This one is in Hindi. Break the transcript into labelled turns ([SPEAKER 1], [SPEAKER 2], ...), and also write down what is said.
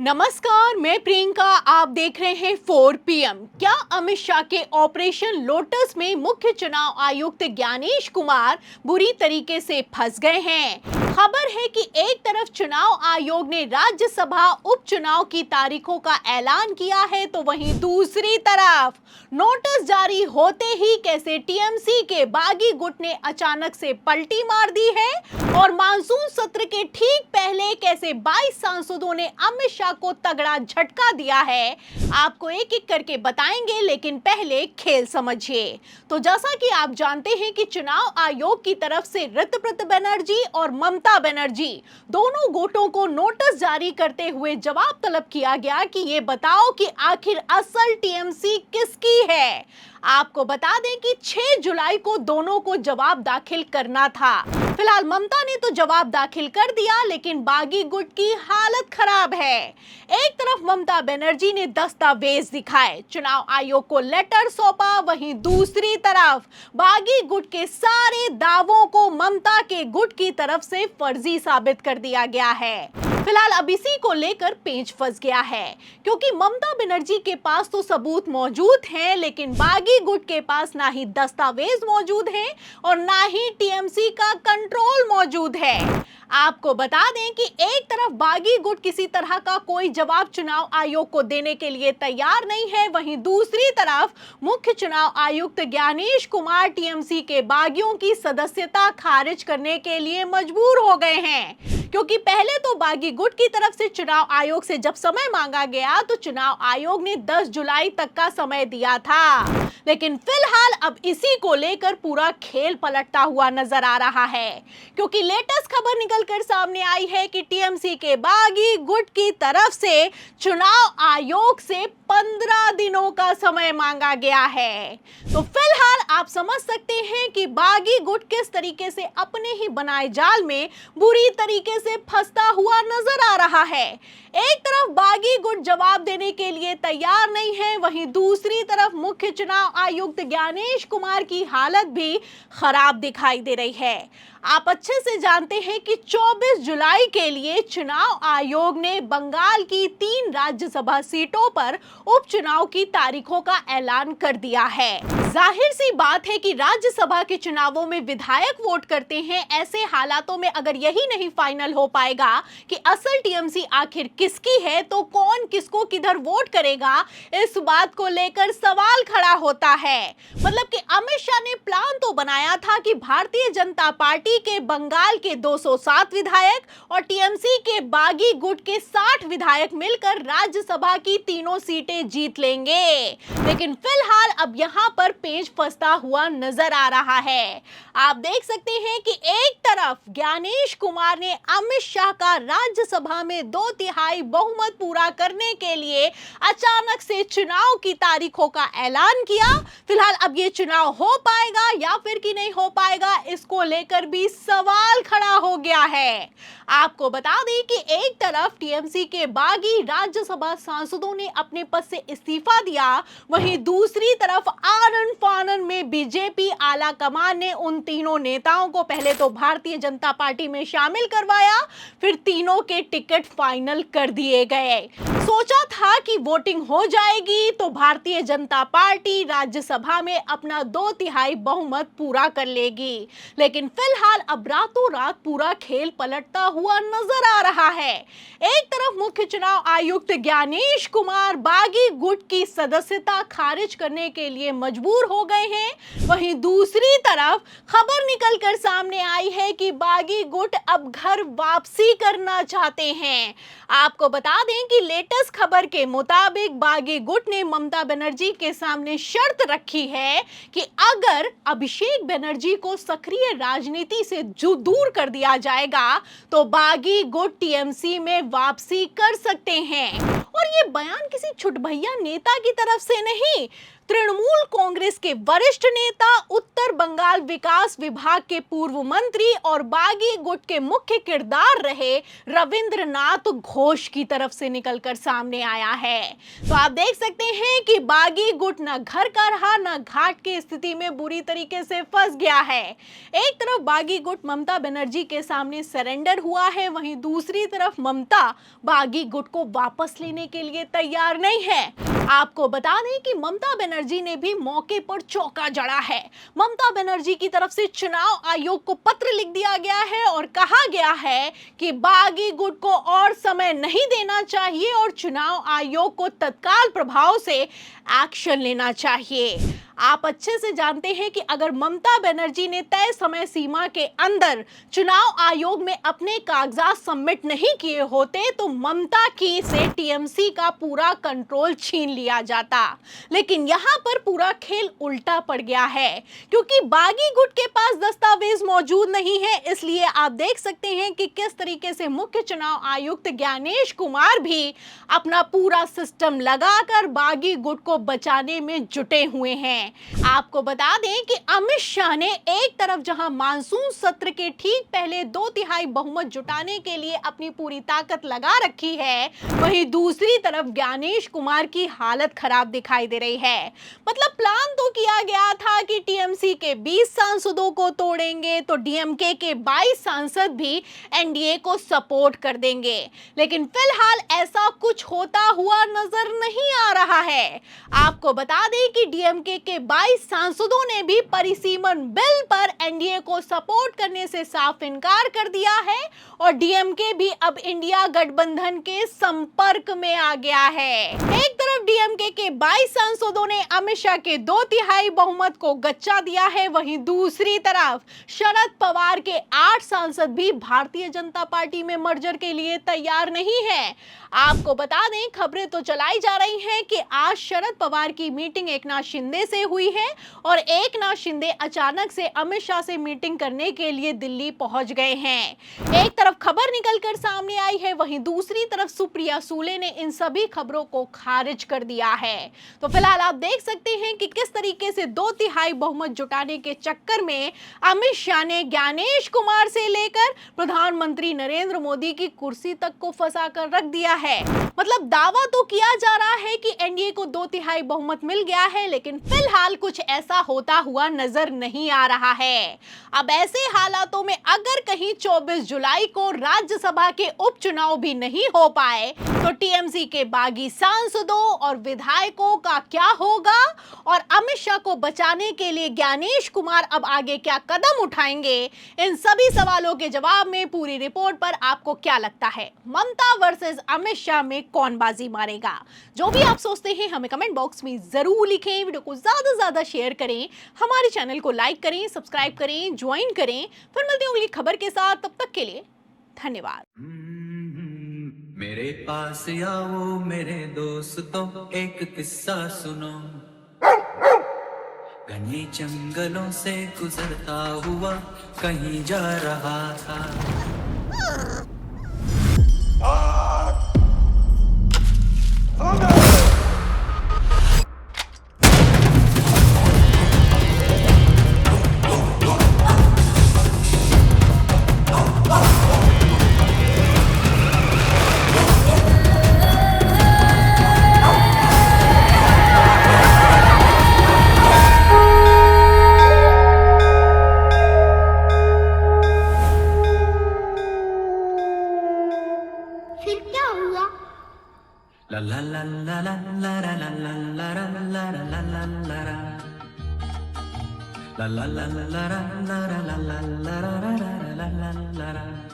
[SPEAKER 1] नमस्कार, मैं प्रियंका। आप देख रहे हैं 4 PM। क्या अमित शाह के ऑपरेशन लोटस में मुख्य चुनाव आयुक्त ज्ञानेश कुमार बुरी तरीके से फंस गए हैं? खबर है कि एक तरफ चुनाव आयोग ने राज्यसभा उपचुनाव की तारीखों का ऐलान किया है, तो वहीं दूसरी तरफ नोटिस जारी होते ही कैसे टीएमसी के बागी गुट ने अचानक से पलटी मार दी है और मानसून सत्र के ठीक पहले कैसे 22 सांसदों ने अमित शाह को तगड़ा झटका दिया है, आपको एक एक करके बताएंगे। लेकिन पहले खेल समझिए। तो जैसा कि आप जानते हैं कि चुनाव आयोग की तरफ से ऋतुव्रत बनर्जी और ममता बनर्जी दोनों गुटों को नोटिस जारी करते हुए जवाब तलब किया गया कि ये बताओ कि आखिर असल टीएमसी किसकी है। आपको बता दें कि 6 जुलाई को दोनों को जवाब दाखिल करना था। फिलहाल ममता ने तो जवाब दाखिल कर दिया, लेकिन बागी गुट की हालत खराब है। एक तरफ ममता बनर्जी ने दस्तावेज दिखाए, चुनाव आयोग को लेटर सौंपा, वहीं दूसरी तरफ बागी गुट के सारे दावों को ममता के गुट की तरफ से फर्जी साबित कर दिया गया है। फिलहाल अब इसी को लेकर पेंच फंस गया है, क्योंकि ममता बनर्जी के पास तो सबूत मौजूद हैं, लेकिन बागी गुट के पास ना ही दस्तावेज मौजूद हैं और ना ही टीएमसी का कंट्रोल मौजूद है। आपको बता दें कि एक तरफ बागी गुट किसी तरह का कोई जवाब चुनाव आयोग को देने के लिए तैयार नहीं है, वहीं दूसरी तरफ मुख्य चुनाव आयुक्त ज्ञानेश कुमार टीएमसी के बागियों की सदस्यता खारिज करने के लिए मजबूर हो गए हैं, क्योंकि पहले तो बागी गुट की तरफ से चुनाव आयोग से जब समय मांगा गया तो चुनाव आयोग ने 10 जुलाई तक का समय दिया था, लेकिन फिलहाल अब इसी को लेकर पूरा खेल पलटता हुआ नजर आ रहा है, क्योंकि लेटेस्ट खबर निकलकर सामने आई है कि टीएमसी के बागी गुट की तरफ से चुनाव आयोग से 15 दिनों का समय मांगा गया है। तो फिलहाल आप समझ सकते हैं कि बागी गुट किस तरीके से अपने ही बनाए जाल में बुरी तरीके से फंसता हुआ नजर आ रहा है। एक तरफ बागी गुट जवाब देने के लिए तैयार नहीं है, वहीं दूसरी तरफ मुख्य चुनाव आयुक्त ज्ञानेश कुमार की हालत भी खराब दिखाई दे रही है। आप अच्छे से जानते हैं कि 24 जुलाई के लिए चुनाव आयोग ने बंगाल की 3 राज्यसभा सीटों पर उपचुनाव की तारीखों का ऐलान कर दिया है। जाहिर सी बात है कि राज्यसभा के चुनावों में विधायक वोट करते हैं। ऐसे हालातों में अगर यही नहीं फाइनल हो पाएगा कि असल टीएमसी आखिर किसकी है, तो कौन किसको किधर वोट करेगा, इस बात को लेकर सवाल खड़ा होता है। मतलब कि अमित शाह ने प्लान तो बनाया था कि भारतीय जनता पार्टी के बंगाल के 207 विधायक और टीएमसी के बागी गुट के 60 विधायक मिलकर राज्यसभा की तीनों सीटें जीत लेंगे, लेकिन फिलहाल अब यहां पर पेंच फंसता हुआ नजर आ रहा है। आप देख सकते हैं कि एक तरफ ज्ञानेश कुमार ने अमित शाह का राज्यसभा में 2/3 बहुमत पूरा करने के लिए अचानक से चुनाव की तारीखों का ऐलान किया। फिलहाल अब ये चुनाव हो पाएगा या फिर कि नहीं हो पाएगा, इसको लेकर भी सवाल खड़ा हो गया है। आपको बता दें कि एक तरफ टीएमसी के बागी राज्यसभा सांसदों ने अपने पद से इस्तीफा दिया, वहीं दूसरी तरफ आनन फानन में बीजेपी आला कमान ने उन तीनों नेताओं को पहले तो भारतीय जनता पार्टी में शामिल करवाया, फिर तीनों के टिकट फाइनल कर दिए गए। सोचा था कि वोटिंग हो जाएगी तो भारतीय जनता पार्टी राज्यसभा में अपना 2/3 बहुमत पूरा कर लेगी, लेकिन फिलहाल अब रातों रात पूरा खेल पलटता हुआ नजर आ रहा है। एक तरफ मुख्य चुनाव आयुक्त ज्ञानेश कुमार बागी गुट की सदस्यता खारिज करने के लिए मजबूर हो गए हैं, वहीं दूसरी तरफ खबर निकलकर सामने आई है कि बागी गुट अब घर वापसी करना चाहते हैं। आपको बता दें कि लेटेस्ट खबर के मुताबिक बागी गुट ने ममता बनर्जी के सामने शर्त रखी है कि अगर अभिषेक बनर्जी को सक्रिय राजनीति से दूर कर दिया जाएगा तो बागी गुट टीएमसी में वापसी कर सकते हैं। और ये बयान किसी छुटभैया नेता की तरफ से नहीं, तृणमूल कांग्रेस के वरिष्ठ नेता, उत्तर बंगाल विकास विभाग के पूर्व मंत्री और बागी गुट के मुख्य किरदार रहे रविंद्रनाथ घोष की तरफ से निकलकर सामने आया है। तो आप देख सकते हैं कि बागी गुट न घर का रहा न घाट की स्थिति में बुरी तरीके से फंस गया है। एक तरफ बागी गुट ममता बनर्जी के सामने सरेंडर हुआ है, वहीं दूसरी तरफ ममता बागी गुट को वापस लेने के लिए तैयार नहीं है। आपको बता दें कि ममता बनर्जी ने भी मौके पर चौका जड़ा है। ममता बनर्जी की तरफ से चुनाव आयोग को पत्र लिख दिया गया है और कहा गया है कि बागी गुट को और समय नहीं देना चाहिए और चुनाव आयोग को तत्काल प्रभाव से एक्शन लेना चाहिए। आप अच्छे से जानते हैं कि अगर ममता बनर्जी ने तय समय सीमा के अंदर चुनाव आयोग में अपने कागजात सबमिट नहीं किए होते तो ममता की से टीएमसी का पूरा कंट्रोल छीन लिया जाता। लेकिन यहां पर पूरा खेल उल्टा पड़ गया है, क्योंकि बागी गुट के पास दस्तावेज मौजूद नहीं है। इसलिए आप देख सकते हैं कि किस तरीके से मुख्य चुनाव आयुक्त ज्ञानेश कुमार भी अपना पूरा सिस्टम लगाकर बागी गुट को बचाने में जुटे हुए हैं। आपको बता दें कि अमित शाह ने एक तरफ जहां मानसून सत्र के ठीक पहले 2/3 बहुमत जुटाने के लिए अपनी पूरी ताकत लगा रखी है, वहीं दूसरी तरफ ज्ञानेश कुमार की हालत खराब दिखाई दे रही है। मतलब प्लान तो किया गया था कि टीएमसी के 20 सांसदों को तोड़ेंगे तो डीएमके के 22 सांसद भी एनडीए को सपोर्ट कर देंगे, लेकिन फिलहाल ऐसा कुछ होता हुआ नजर नहीं आ रहा है। आपको बता दें कि डीएमके के 22 सांसदों ने भी परिसीमन बिल पर एनडीए को सपोर्ट करने से साफ इनकार कर दिया है और डीएमके भी अब इंडिया गठबंधन के संपर्क में आ गया है। एक तरफ डीएमके के 22 सांसदों ने अमित शाह के 2/3 बहुमत को गच्चा दिया है, वहीं दूसरी तरफ शरद पवार के 8 सांसद भी भारतीय जनता पार्टी में मर्जर के लिए तैयार नहीं है। आपको बता दें, खबरें तो चलाई जा रही हैं कि आज शरद पवार की मीटिंग एकनाथ शिंदे से हुई है और एकनाथ शिंदे अचानक से अमित शाह से मीटिंग करने के लिए दिल्ली पहुंच गए हैं। एक तरफ खबर निकलकर सामने आई है, वहीं दूसरी तरफ सुप्रिया सूले ने इन सभी खबरों को खारिज कर दिया है। तो फिलहाल आप देख सकते हैं कि किस तरीके से 2/3 बहुमत जुटाने के चक्कर में अमित शाह ने ज्ञानेश कुमार से लेकर प्रधानमंत्री नरेंद्र मोदी की कुर्सी तक को फंसा कर रख दिया है। मतलब दावा तो किया जा रहा है कि एनडीए को 2/3 बहुमत मिल गया है, लेकिन फिलहाल कुछ ऐसा होता हुआ नजर नहीं आ रहा है। अब ऐसे हालातों में अगर कहीं 24 जुलाई को राज्यसभा के उपचुनाव भी नहीं हो पाए तो टीएमसी के बागी सांसदों और विधायकों का क्या होगा और अमित शाह को बचाने के लिए ज्ञानेश कुमार अब आगे क्या कदम उठाएंगे, इन सभी सवालों के जवाब में पूरी रिपोर्ट पर आपको क्या लगता है, ममता वर्सेस अमित शाह में कौन बाजी मारेगा? जो भी आप सोचते हैं हमें कमेंट बॉक्स में जरूर लिखें। वीडियो को ज्यादा से ज्यादा शेयर करें, हमारे चैनल को लाइक करें, सब्सक्राइब करें, ज्वाइन करें। फिर मिलते हैं अगली खबर के साथ, तब तक के लिए धन्यवाद।
[SPEAKER 2] मेरे पास आओ मेरे दोस्तों, एक किस्सा सुनो। घने जंगलों से गुजरता हुआ कहीं जा रहा था।
[SPEAKER 3] फिर क्या हुआ?
[SPEAKER 2] La la la la la la la la la la la la la la la la la. La la la la la la la la la la la la la la la la la.